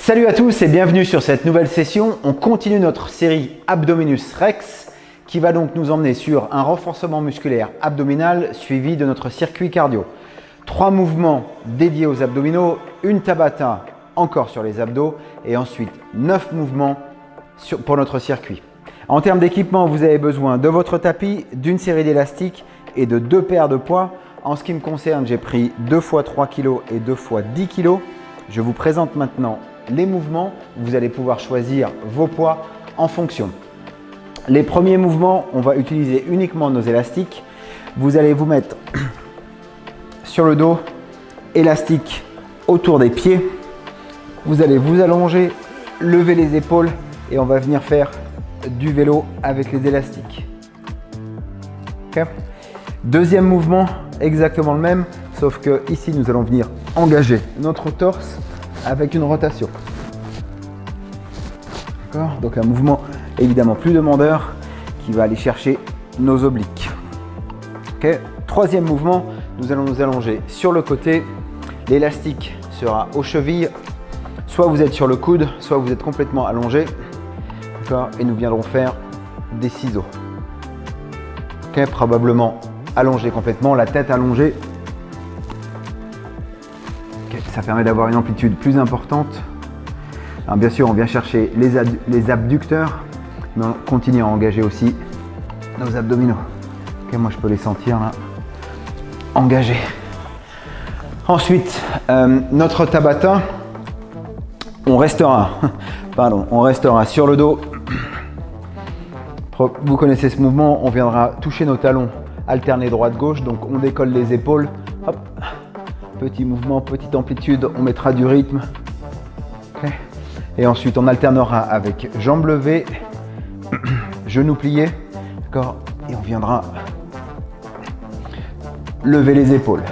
Salut à tous et bienvenue sur cette nouvelle session. On continue notre série Abdominus Rex qui va donc nous emmener sur un renforcement musculaire abdominal suivi de notre circuit cardio. 3 mouvements dédiés aux abdominaux, une Tabata encore sur les abdos et ensuite 9 mouvements pour notre circuit. En termes d'équipement, vous avez besoin de votre tapis, d'une série d'élastiques et de 2 paires de poids. En ce qui me concerne, j'ai pris 2 x 3 kg et 2 x 10 kg. Je vous présente maintenant les mouvements. Vous allez pouvoir choisir vos poids en fonction. Les premiers mouvements, on va utiliser uniquement nos élastiques. Vous allez vous mettre sur le dos, élastique autour des pieds. Vous allez vous allonger, lever les épaules et on va venir faire du vélo avec les élastiques. Okay. Deuxième mouvement, exactement le même, sauf que ici nous allons venir engager notre torse avec une rotation. Donc un mouvement évidemment plus demandeur qui va aller chercher nos obliques. Okay. Troisième mouvement, nous allons nous allonger sur le côté. L'élastique sera aux chevilles. Soit vous êtes sur le coude, soit vous êtes complètement allongé. Et nous viendrons faire des ciseaux. Okay. Probablement allongé complètement, la tête allongée. Okay. Ça permet d'avoir une amplitude plus importante. Alors bien sûr, on vient chercher les abducteurs, mais on continue à engager aussi nos abdominaux. Okay, moi, je peux les sentir là, engagés. Ensuite, notre Tabata, on restera sur le dos. Vous connaissez ce mouvement, on viendra toucher nos talons, alterner droite-gauche, donc on décolle les épaules. Hop. Petit mouvement, petite amplitude, on mettra du rythme. Okay. Et ensuite, on alternera avec jambes levées, genoux pliés, d'accord, et on viendra lever les épaules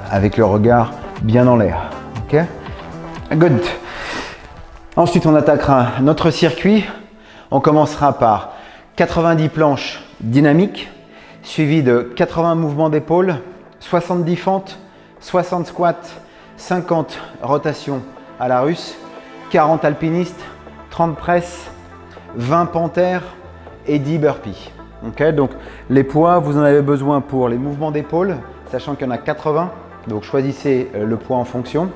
avec le regard bien en l'air. Ok, good. Ensuite, on attaquera notre circuit. On commencera par 90 planches dynamiques, suivi de 80 mouvements d'épaule, 70 fentes, 60 squats, 50 rotations à la russe, 40 alpinistes, 30 presses, 20 panthères et 10 burpees. Okay, donc les poids, vous en avez besoin pour les mouvements d'épaule, sachant qu'il y en a 80. Donc choisissez le poids en fonction.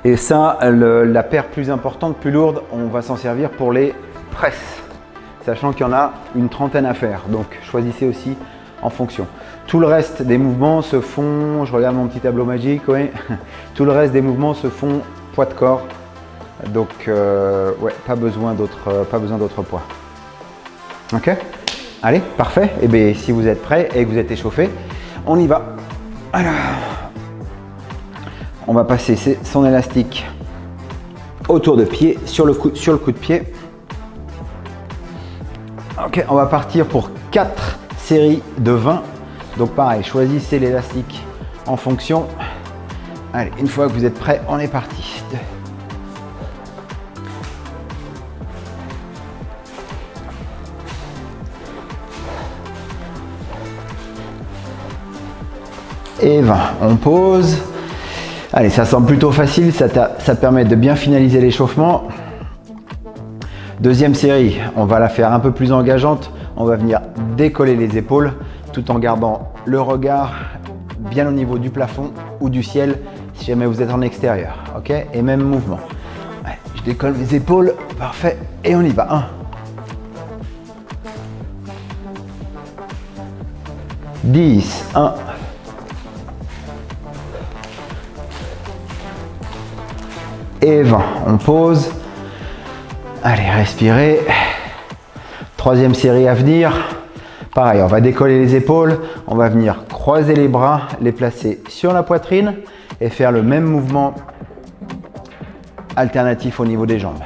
Et ça, la paire plus importante, plus lourde, on va s'en servir pour les presses, sachant qu'il y en a une trentaine à faire. Donc choisissez aussi en fonction. Tout le reste des mouvements se font, je regarde mon petit tableau magique, oui. Tout le reste des mouvements se font poids de corps. Donc ouais, pas besoin d'autres poids. Ok, allez, parfait. Et bien si vous êtes prêts et que vous êtes échauffé, on y va. Alors, on va passer son élastique autour de pied, sur le coup de pied. Ok, on va partir pour 4 séries de 20. Donc pareil, choisissez l'élastique en fonction. Allez, une fois que vous êtes prêts, on est parti. Et 20, on pose. Allez, ça semble plutôt facile, ça permet de bien finaliser l'échauffement. Deuxième série, on va la faire un peu plus engageante. On va venir décoller les épaules tout en gardant le regard bien au niveau du plafond ou du ciel si jamais vous êtes en extérieur. Ok, et même mouvement. Allez, je décolle les épaules, parfait, et on y va. 1, 10, 1, et 20, on pose. Allez, respirez. Troisième série à venir. Pareil, on va décoller les épaules, on va venir croiser les bras, les placer sur la poitrine et faire le même mouvement alternatif au niveau des jambes.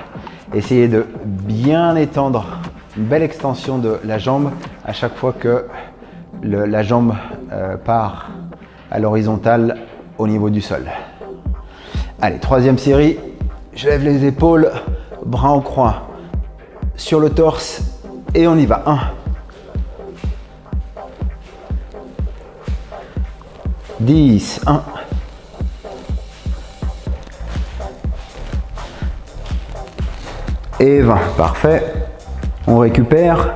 Essayez de bien étendre, une belle extension de la jambe à chaque fois que la jambe part à l'horizontale au niveau du sol. Allez, troisième série, je lève les épaules, bras en croix sur le torse et on y va. 1, 10, 1, Et 20. Parfait. On récupère.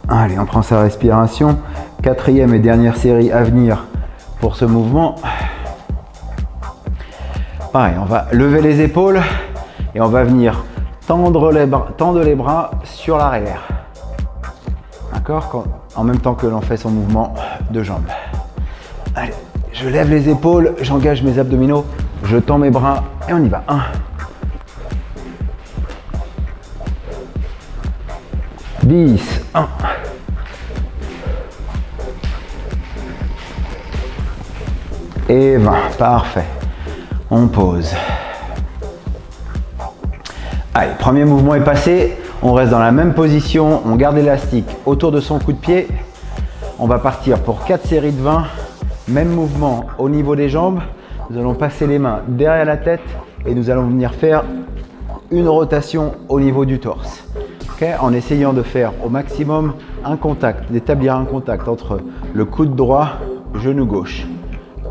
Allez, on prend sa respiration. Quatrième et dernière série à venir pour ce mouvement. Pareil, on va lever les épaules et on va venir tendre les bras sur l'arrière. D'accord? En même temps que l'on fait son mouvement de jambes. Allez, je lève les épaules, j'engage mes abdominaux, je tends mes bras et on y va. 1. 10. 1. Et 20. Parfait. On pose. Allez, premier mouvement est passé. On reste dans la même position. On garde l'élastique autour de son coup de pied. On va partir pour 4 séries de 20. Même mouvement au niveau des jambes. Nous allons passer les mains derrière la tête et nous allons venir faire une rotation au niveau du torse. Okay, en essayant de faire au maximum un contact, d'établir un contact entre le coude droit, genou gauche.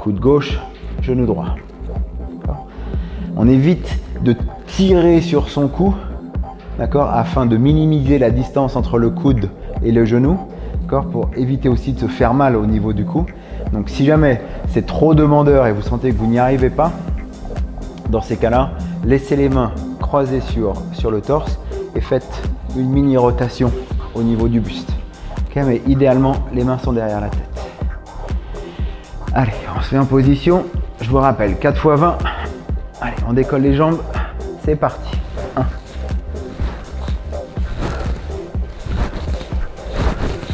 Coude gauche, genou droit. On évite de tirer sur son cou, d'accord, afin de minimiser la distance entre le coude et le genou, d'accord, pour éviter aussi de se faire mal au niveau du cou. Donc si jamais c'est trop demandeur et vous sentez que vous n'y arrivez pas, dans ces cas-là, laissez les mains croisées sur le torse et faites une mini rotation au niveau du buste. Okay, mais idéalement, les mains sont derrière la tête. Allez, on se met en position. Je vous rappelle, 4 x 20. Allez, on décolle les jambes. C'est parti. 1.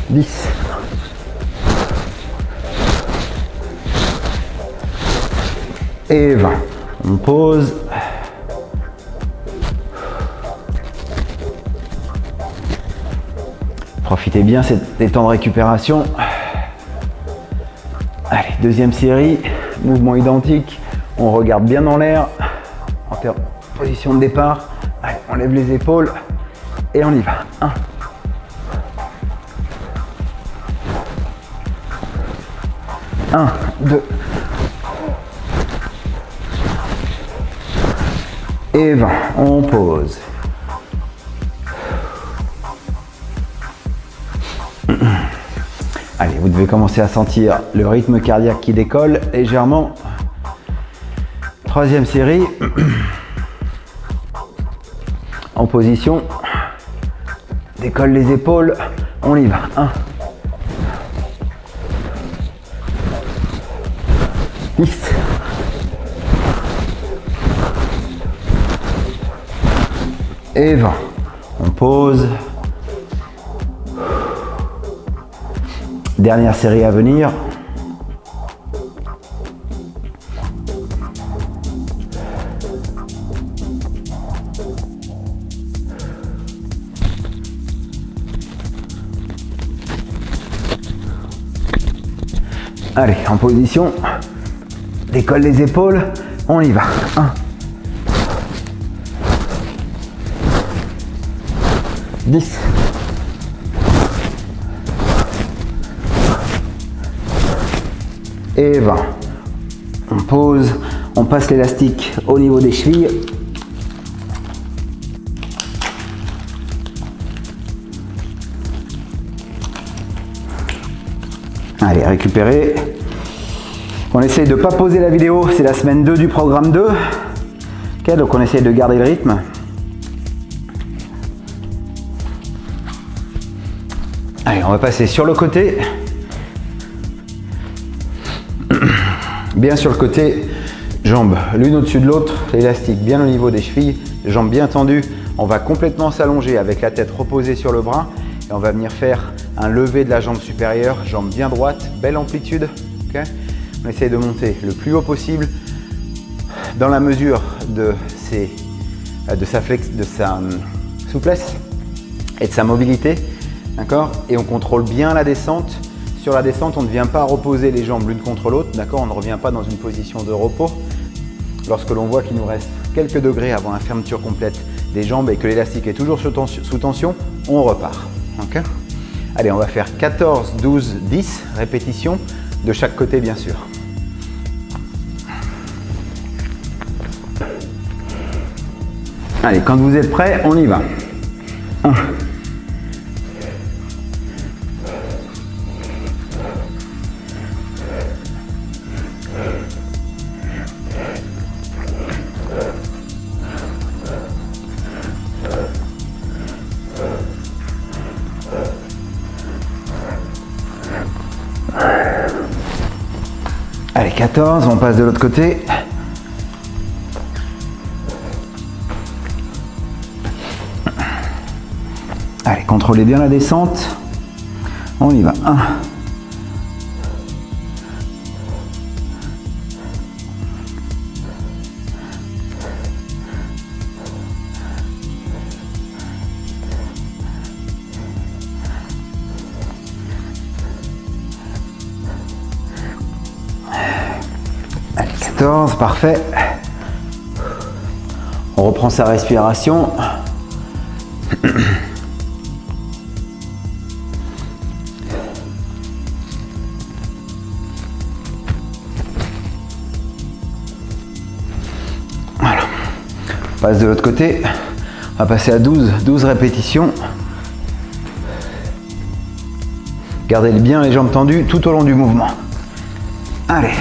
10. 20. On pose. Profitez bien des temps de récupération. Allez, deuxième série, mouvement identique. On regarde bien en l'air, en position de départ. Allez, on lève les épaules et on y va. 1. 1, 2. Et 20. On pose. Allez, vous devez commencer à sentir le rythme cardiaque qui décolle légèrement. Troisième série. En position. Décolle les épaules. On y va. 1. 10. 20. On pose. Dernière série à venir. Allez, en position. Décolle les épaules. On y va. 1. 10. 20. On pose, on passe l'élastique au niveau des chevilles. Allez, récupérer. On essaye de ne pas poser la vidéo, c'est la semaine 2 du programme 2. Okay, donc on essaye de garder le rythme. Allez, on va passer sur le côté. Bien sur le côté, jambes l'une au-dessus de l'autre, l'élastique bien au niveau des chevilles, jambes bien tendues. On va complètement s'allonger avec la tête reposée sur le bras et on va venir faire un lever de la jambe supérieure, jambe bien droite, belle amplitude. Okay, on essaye de monter le plus haut possible dans la mesure de sa souplesse et de sa mobilité. D'accord, et on contrôle bien la descente. Sur la descente, on ne vient pas reposer les jambes l'une contre l'autre, d'accord, on ne revient pas dans une position de repos. Lorsque l'on voit qu'il nous reste quelques degrés avant la fermeture complète des jambes et que l'élastique est toujours sous tension, on repart. Okay, allez, on va faire 14, 12, 10 répétitions de chaque côté, bien sûr. Allez, quand vous êtes prêts, on y va. 1. Allez, 14, on passe de l'autre côté. Allez, contrôlez bien la descente. On y va. 1. Allez, 14, parfait. On reprend sa respiration. Voilà. On passe de l'autre côté. On va passer à 12 répétitions. Gardez bien les jambes tendues tout au long du mouvement. Allez.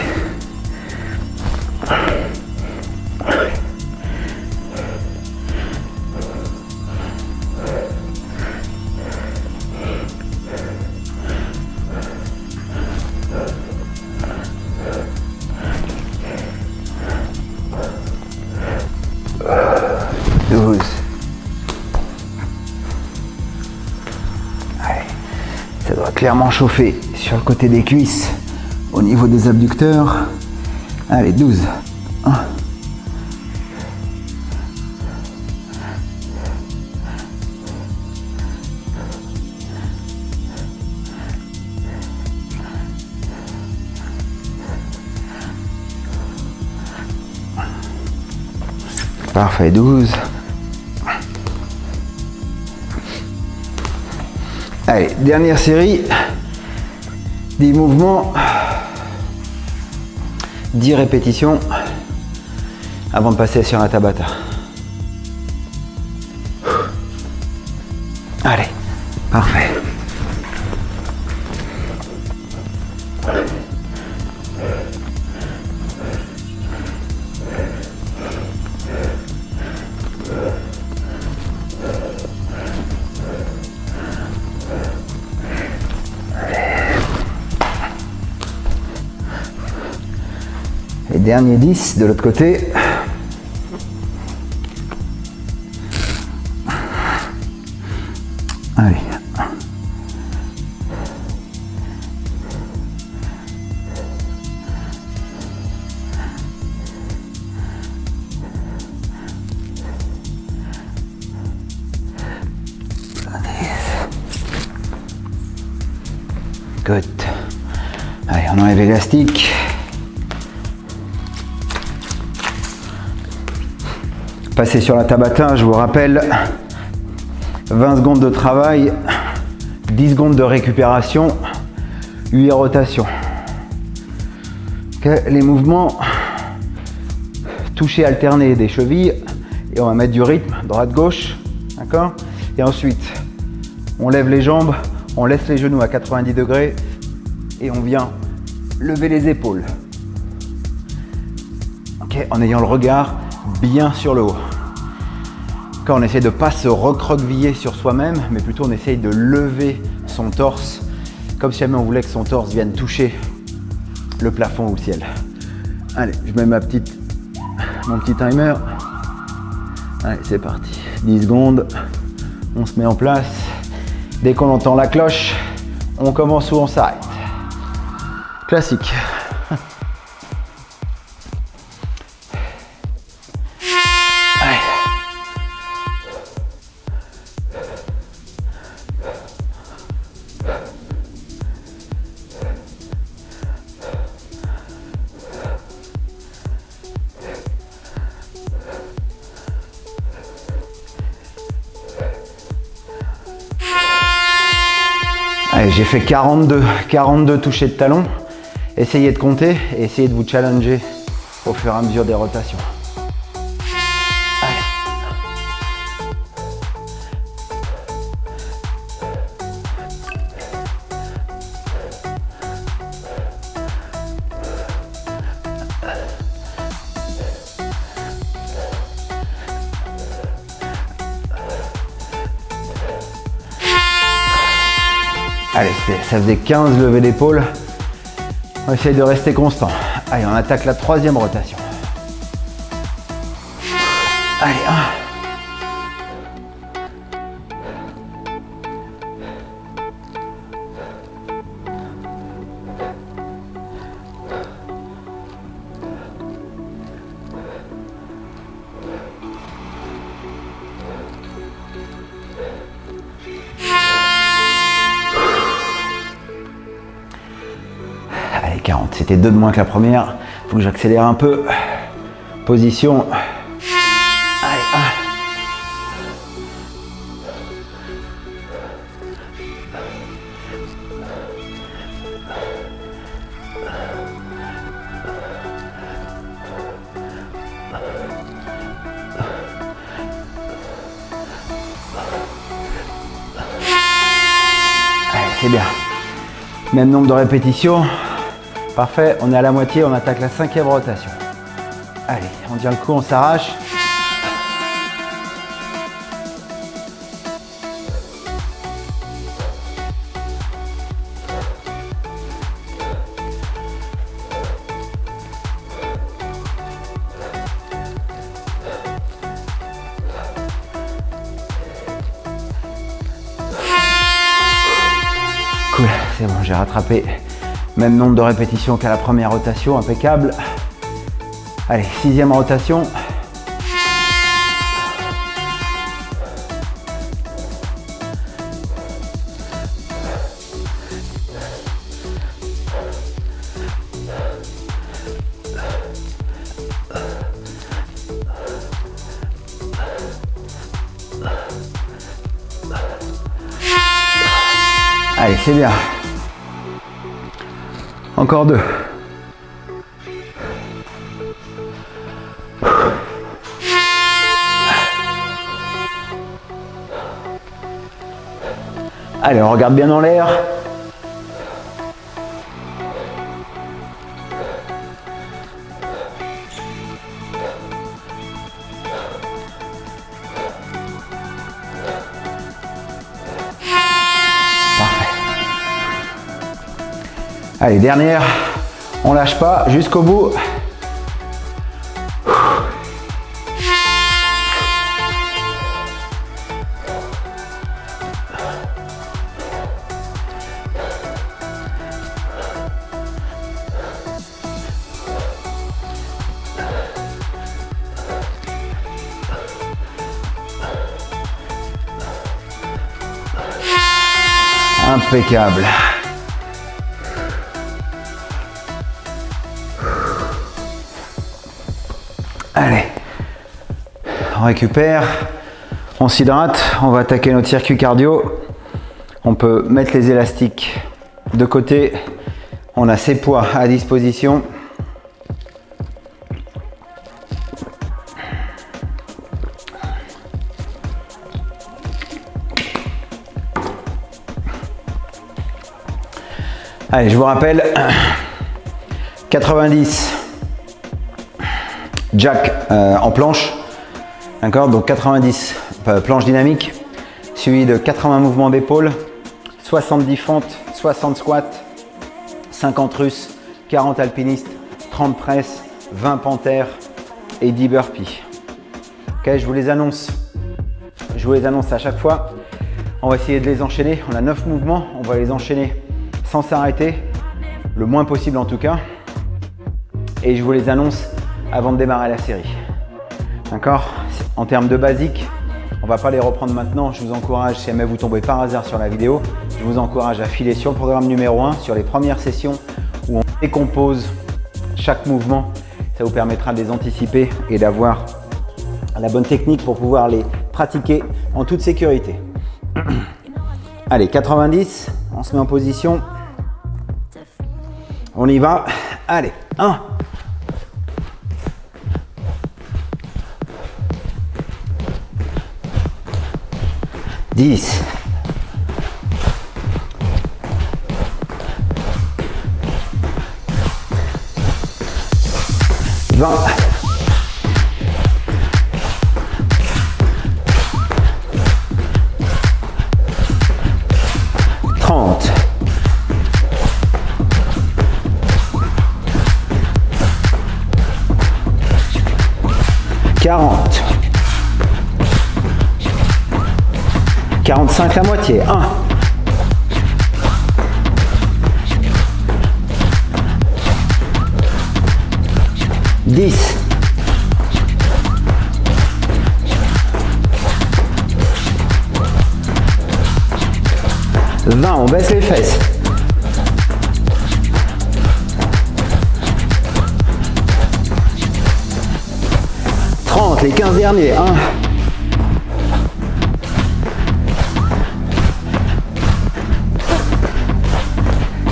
Ça doit clairement chauffer sur le côté des cuisses, au niveau des abducteurs. Allez, 12. 1. Parfait, 12. Allez, dernière série, 10 mouvements, 10 répétitions avant de passer sur un Tabata. Allez, parfait. Et dernier 10 de l'autre côté. Allez. Good. Allez, on enlève l'élastique. Passez sur la Tabata, je vous rappelle, 20 secondes de travail, 10 secondes de récupération, 8 rotations. Okay, les mouvements, toucher alterné des chevilles, et on va mettre du rythme, droite-gauche, d'accord? Et ensuite, on lève les jambes, on laisse les genoux à 90 degrés, et on vient lever les épaules. Okay, en ayant le regard bien sur le haut. Quand on essaie de ne pas se recroqueviller sur soi-même, mais plutôt on essaye de lever son torse, comme si jamais on voulait que son torse vienne toucher le plafond ou le ciel. Allez, je mets mon petit timer. Allez, c'est parti. 10 secondes, on se met en place. Dès qu'on entend la cloche, on commence ou on s'arrête. Classique. Allez, j'ai fait 42 touchés de talon. Essayez de compter et essayez de vous challenger au fur et à mesure des rotations. Allez. Allez, ça faisait 15 levées d'épaule. On essaye de rester constant. Allez, on attaque la troisième rotation. Allez, 1. Allez, 40. C'était 2 de moins que la première. Il faut que j'accélère un peu. Position. Allez, 1. Allez, c'est bien. Même nombre de répétitions. Parfait, on est à la moitié, on attaque la 5e rotation. Allez, on tient le coup, on s'arrache. Cool, c'est bon, j'ai rattrapé. Même nombre de répétitions qu'à la première rotation, impeccable. Allez, 6e rotation. Allez, c'est bien. Encore 2. Allez, on regarde bien dans l'air. Parfait. Allez, dernière. On lâche pas jusqu'au bout. Impeccable. Allez, on récupère, on s'hydrate, on va attaquer notre circuit cardio. On peut mettre les élastiques de côté. On a ses poids à disposition. Allez, je vous rappelle, 90 jack en planche, d'accord, donc 90 planche dynamique, suivi de 80 mouvements d'épaule, 70 fentes, 60 squats, 50 russes, 40 alpinistes, 30 presses, 20 panthères et 10 burpees. Ok, je vous les annonce à chaque fois. On va essayer de les enchaîner. On a 9 mouvements, on va les enchaîner sans s'arrêter, le moins possible en tout cas. Et je vous les annonce avant de démarrer la série. D'accord? En termes de basique, on ne va pas les reprendre maintenant. Je vous encourage, si jamais vous tombez par hasard sur la vidéo, je vous encourage à filer sur le programme numéro 1, sur les premières sessions où on décompose chaque mouvement. Ça vous permettra de les anticiper et d'avoir la bonne technique pour pouvoir les pratiquer en toute sécurité. Allez, 90, on se met en position. On y va. Allez, 1. 10. 20. 30. 45, la moitié. 1. 10. 20, on baisse les fesses. 30, les 15 derniers. 1.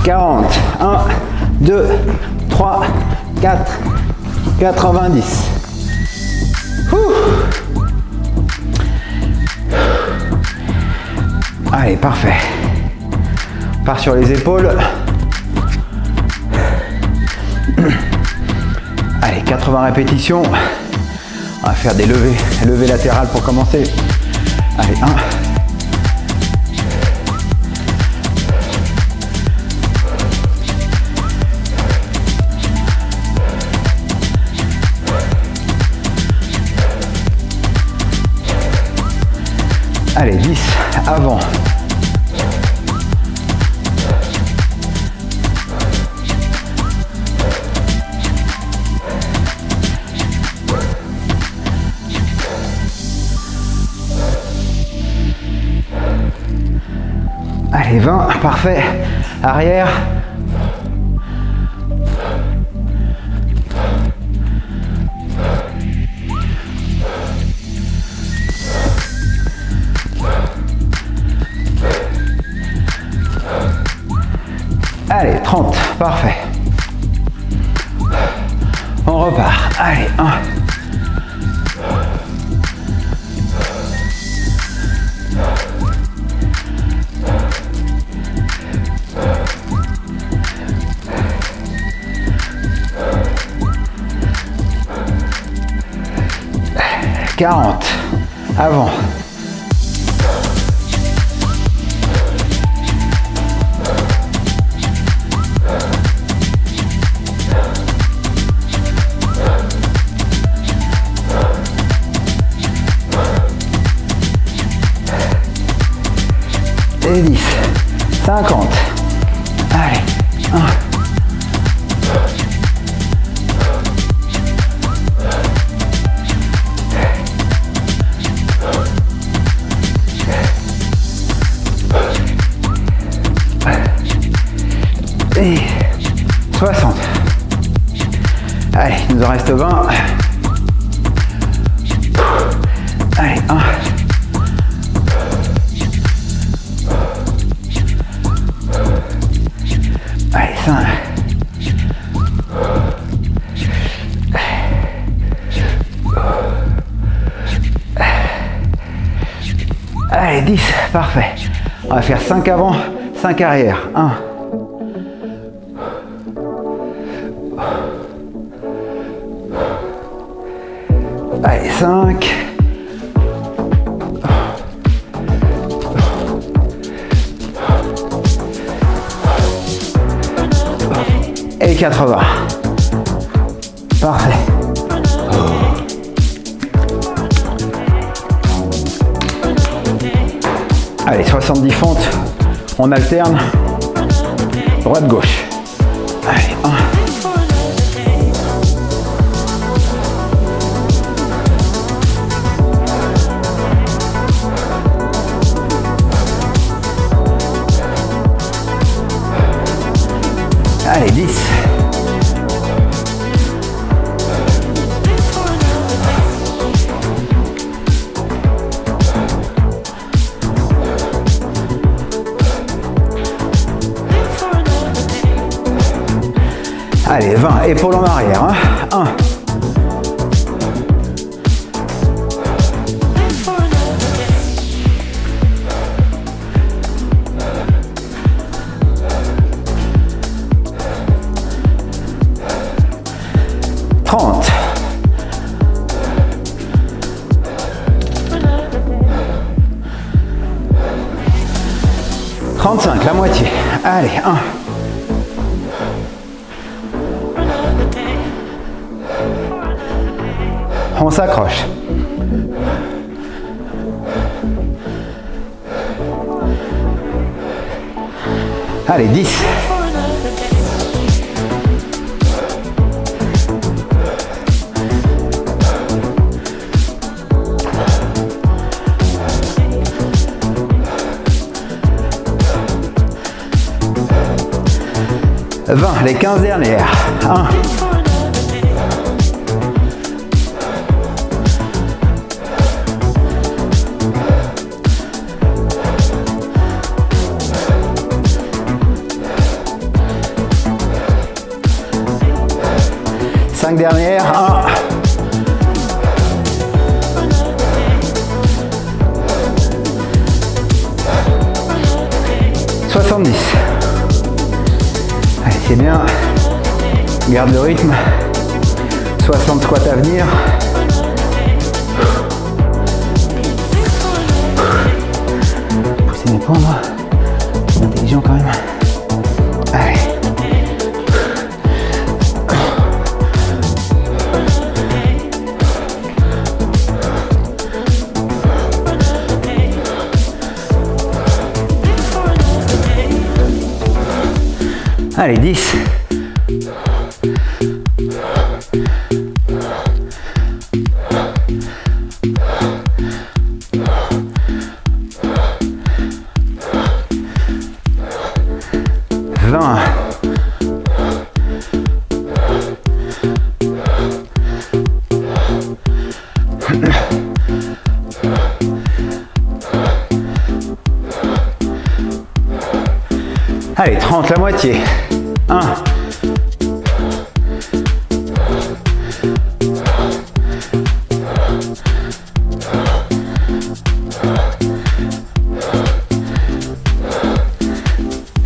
40. 1, 2, 3, 4, 90. Allez, parfait. On part sur les épaules. Allez, 80 répétitions. On va faire des levées latérales pour commencer. Allez, 1. Allez, 10, avant. Allez, 20, parfait. Arrière. Allez, 30, parfait. On repart. Allez, 1. « 40, avant. Et 10, 50. Allez, 1. Et 60. Allez, il nous en reste 20. Allez, 1. Allez, 5. Allez, 10. Parfait. On va faire 5 avant, 5 arrière. 1. Allez, 5. Et 80. Parfait. Allez, 70 fentes. On alterne. Droite-gauche. Allez, 1. Allez, 10. Allez, 20, épaules en arrière. 1. 30. 35, la moitié. Allez, 1. On s'accroche. Allez, 10. Les 15 dernières. 1. 5 dernières. 1. 70. Allez, c'est bien. Garde le rythme. 60 squats à venir. Pousser mes poings, moi. C'est intelligent quand même. Allez. Allez, 10. Allez, 30, la moitié. 1.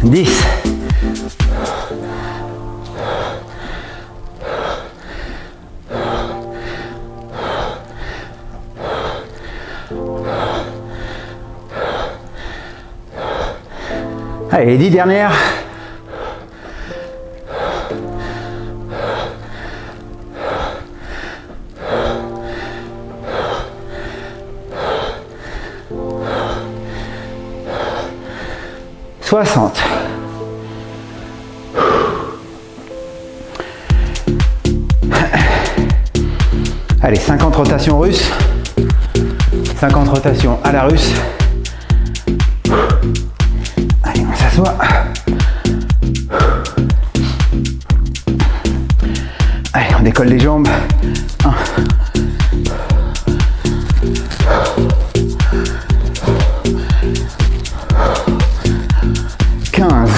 10. Allez, les 10 dernières. Soixante. Allez, 50 rotations russes. 50 rotations à la russe. Allez, on s'assoit. Allez, on décolle les jambes. 1. 15.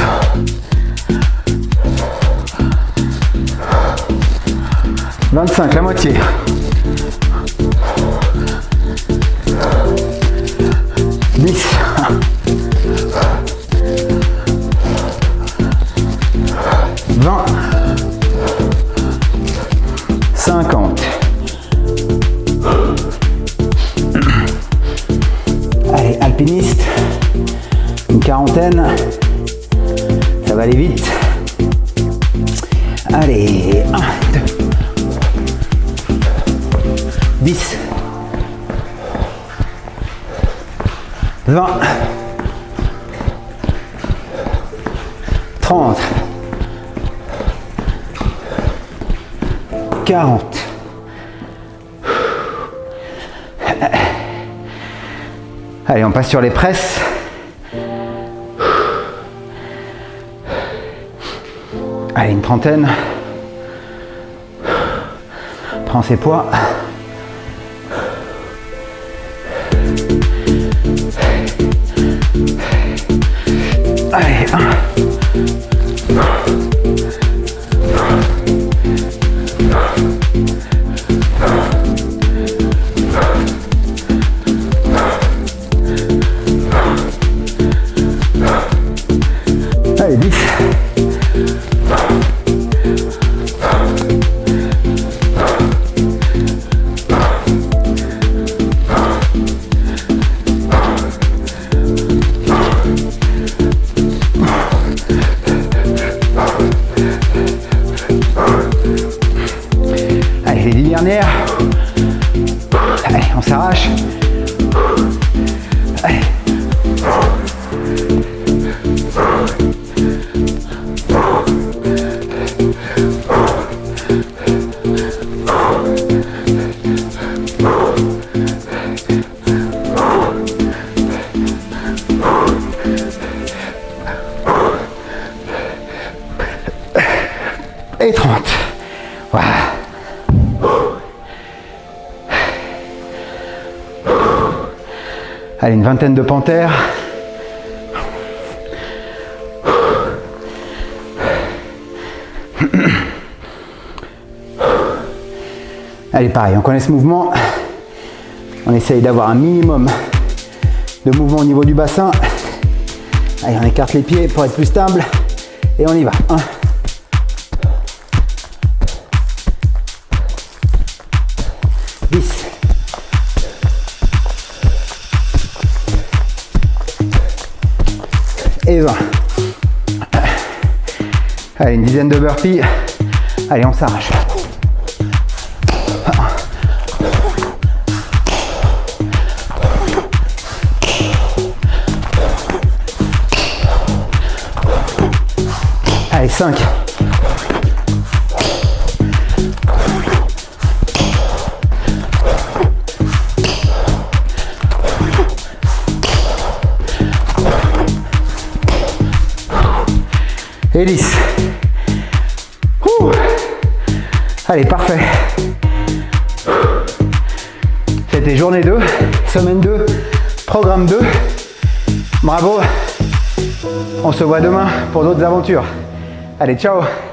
25, la moitié. 10. 20. 50. Allez, alpiniste. Une quarantaine. Ça va aller vite. Allez, 1, 2. 10. 20. 30. 40. Allez, on passe sur les presses. Allez, une trentaine. Prends ses poids. Allez, 1. Allez, 10. Allez, les 10 dernières. Allez, on s'arrache. Allez. Et 30. Voilà. Allez, une vingtaine de panthères. Allez, pareil, on connaît ce mouvement. On essaye d'avoir un minimum de mouvement au niveau du bassin. Allez, on écarte les pieds pour être plus stable. Et on y va. 1. 10. Et 20. Allez, une dizaine de burpees. Allez, on s'arrache. Allez, 5. Et 10. Allez, parfait. C'était journée 2, semaine 2, programme 2. Bravo. On se voit demain pour d'autres aventures. Allez, ciao!